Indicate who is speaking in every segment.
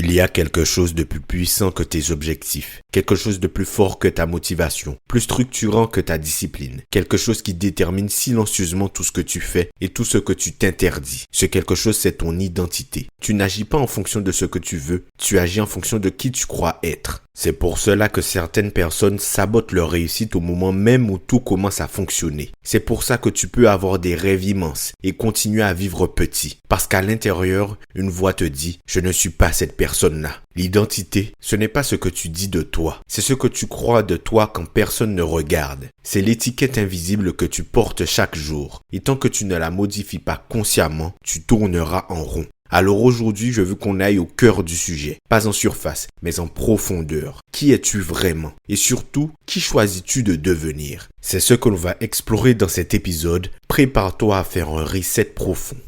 Speaker 1: Il y a quelque chose de plus puissant que tes objectifs, quelque chose de plus fort que ta motivation, plus structurant que ta discipline, quelque chose qui détermine silencieusement tout ce que tu fais et tout ce que tu t'interdis. Ce quelque chose, c'est ton identité. Tu n'agis pas en fonction de ce que tu veux, tu agis en fonction de qui tu crois être. C'est pour cela que certaines personnes sabotent leur réussite au moment même où tout commence à fonctionner. C'est pour ça que tu peux avoir des rêves immenses et continuer à vivre petit. Parce qu'à l'intérieur, une voix te dit « Je ne suis pas cette personne-là ». L'identité, ce n'est pas ce que tu dis de toi. C'est ce que tu crois de toi quand personne ne regarde. C'est l'étiquette invisible que tu portes chaque jour. Et tant que tu ne la modifies pas consciemment, tu tourneras en rond. Alors aujourd'hui, je veux qu'on aille au cœur du sujet, pas en surface, mais en profondeur. Qui es-tu vraiment? Et surtout, qui choisis-tu de devenir? C'est ce que l'on va explorer dans cet épisode. Prépare-toi à faire un reset profond.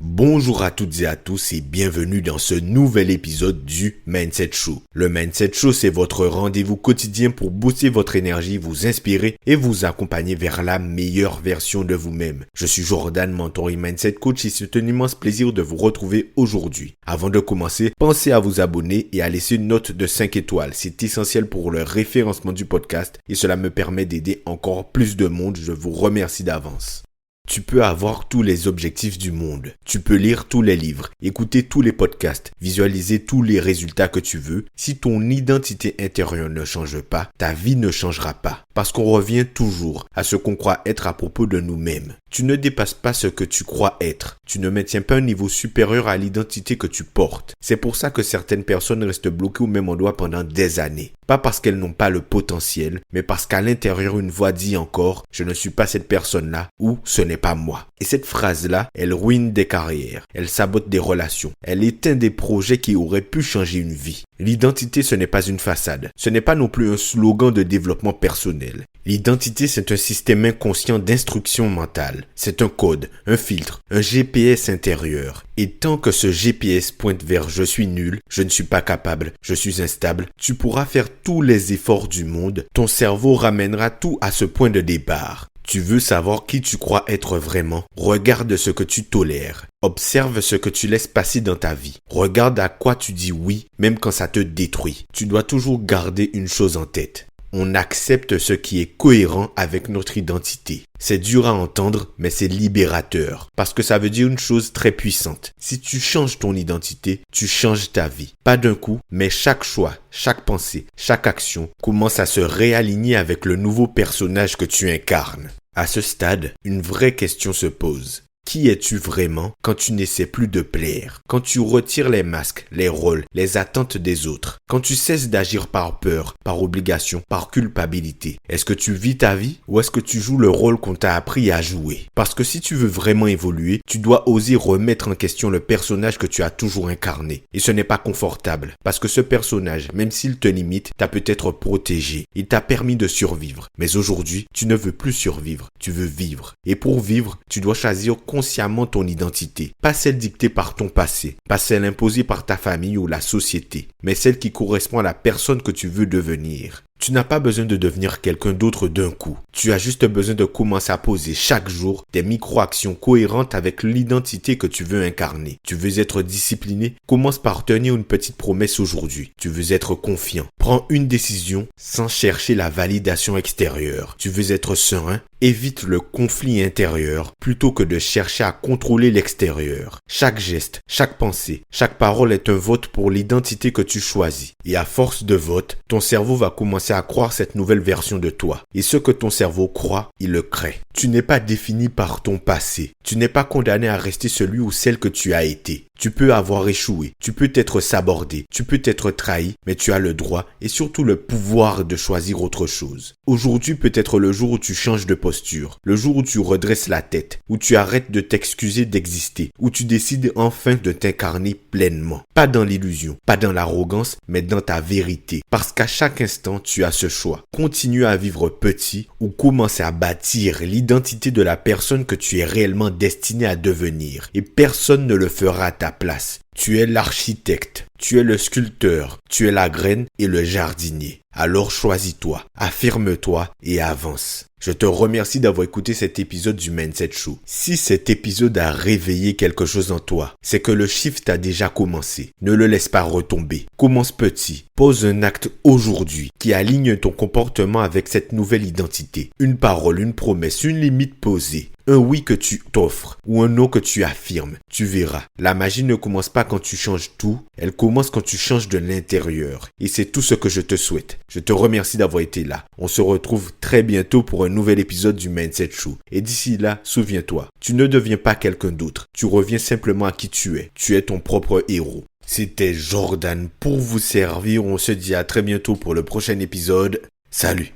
Speaker 1: Bonjour à toutes et à tous et bienvenue dans ce nouvel épisode du Mindset Show. Le Mindset Show, c'est votre rendez-vous quotidien pour booster votre énergie, vous inspirer et vous accompagner vers la meilleure version de vous-même. Je suis Jordan, mentor et Mindset Coach et c'est un immense plaisir de vous retrouver aujourd'hui. Avant de commencer, pensez à vous abonner et à laisser une note de 5 étoiles. C'est essentiel pour le référencement du podcast et cela me permet d'aider encore plus de monde. Je vous remercie d'avance. Tu peux avoir tous les objectifs du monde. Tu peux lire tous les livres, écouter tous les podcasts, visualiser tous les résultats que tu veux. Si ton identité intérieure ne change pas, ta vie ne changera pas. Parce qu'on revient toujours à ce qu'on croit être à propos de nous-mêmes. Tu ne dépasses pas ce que tu crois être. Tu ne maintiens pas un niveau supérieur à l'identité que tu portes. C'est pour ça que certaines personnes restent bloquées au même endroit pendant des années. Pas parce qu'elles n'ont pas le potentiel, mais parce qu'à l'intérieur, une voix dit encore « Je ne suis pas cette personne-là » ou « Ce n'est pas moi ». Et cette phrase-là, elle ruine des carrières, elle sabote des relations, elle éteint des projets qui auraient pu changer une vie. L'identité, ce n'est pas une façade. Ce n'est pas non plus un slogan de développement personnel. L'identité, c'est un système inconscient d'instruction mentale. C'est un code, un filtre, un GPS intérieur. Et tant que ce GPS pointe vers « je suis nul, je ne suis pas capable, je suis instable », tu pourras faire tous les efforts du monde. Ton cerveau ramènera tout à ce point de départ. Tu veux savoir qui tu crois être vraiment? Regarde ce que tu tolères. Observe ce que tu laisses passer dans ta vie. Regarde à quoi tu dis oui, même quand ça te détruit. Tu dois toujours garder une chose en tête. On accepte ce qui est cohérent avec notre identité. C'est dur à entendre, mais c'est libérateur. Parce que ça veut dire une chose très puissante. Si tu changes ton identité, tu changes ta vie. Pas d'un coup, mais chaque choix, chaque pensée, chaque action commence à se réaligner avec le nouveau personnage que tu incarnes. À ce stade, une vraie question se pose. Qui es-tu vraiment quand tu n'essaies plus de plaire? Quand tu retires les masques, les rôles, les attentes des autres? Quand tu cesses d'agir par peur, par obligation, par culpabilité? Est-ce que tu vis ta vie ou est-ce que tu joues le rôle qu'on t'a appris à jouer? Parce que si tu veux vraiment évoluer, tu dois oser remettre en question le personnage que tu as toujours incarné. Et ce n'est pas confortable parce que ce personnage, même s'il te limite, t'a peut-être protégé. Il t'a permis de survivre. Mais aujourd'hui, tu ne veux plus survivre, tu veux vivre. Et pour vivre, tu dois choisir consciemment ton identité, pas celle dictée par ton passé, pas celle imposée par ta famille ou la société, mais celle qui correspond à la personne que tu veux devenir. Tu n'as pas besoin de devenir quelqu'un d'autre d'un coup. Tu as juste besoin de commencer à poser chaque jour des micro-actions cohérentes avec l'identité que tu veux incarner. Tu veux être discipliné? Commence par tenir une petite promesse aujourd'hui. Tu veux être confiant? Prends une décision sans chercher la validation extérieure. Tu veux être serein? Évite le conflit intérieur plutôt que de chercher à contrôler l'extérieur. Chaque geste, chaque pensée, chaque parole est un vote pour l'identité que tu choisis. Et à force de vote, ton cerveau va commencer à croire cette nouvelle version de toi. Et ce que ton cerveau croit, il le crée. Tu n'es pas défini par ton passé. Tu n'es pas condamné à rester celui ou celle que tu as été. Tu peux avoir échoué, tu peux t'être sabordé, tu peux t'être trahi, mais tu as le droit et surtout le pouvoir de choisir autre chose. Aujourd'hui peut être le jour où tu changes de posture, le jour où tu redresses la tête, où tu arrêtes de t'excuser d'exister, où tu décides enfin de t'incarner pleinement. Pas dans l'illusion, pas dans l'arrogance, mais dans ta vérité. Parce qu'à chaque instant, tu as ce choix. Continue à vivre petit ou commencer à bâtir l'identité de la personne que tu es réellement destiné à devenir. Et personne ne le fera à ta place. Tu es l'architecte. Tu es le sculpteur, tu es la graine et le jardinier. Alors choisis-toi, affirme-toi et avance. Je te remercie d'avoir écouté cet épisode du Mindset Show. Si cet épisode a réveillé quelque chose en toi, c'est que le shift a déjà commencé. Ne le laisse pas retomber. Commence petit. Pose un acte aujourd'hui qui aligne ton comportement avec cette nouvelle identité. Une parole, une promesse, une limite posée. Un oui que tu t'offres ou un non que tu affirmes. Tu verras. La magie ne commence pas quand tu changes tout. Elle commence quand tu changes de l'intérieur. Et c'est tout ce que je te souhaite. Je te remercie d'avoir été là. On se retrouve très bientôt pour un nouvel épisode du Mindset Show. Et d'ici là, souviens-toi, tu ne deviens pas quelqu'un d'autre. Tu reviens simplement à qui tu es. Tu es ton propre héros. C'était Jordan pour vous servir. On se dit à très bientôt pour le prochain épisode. Salut!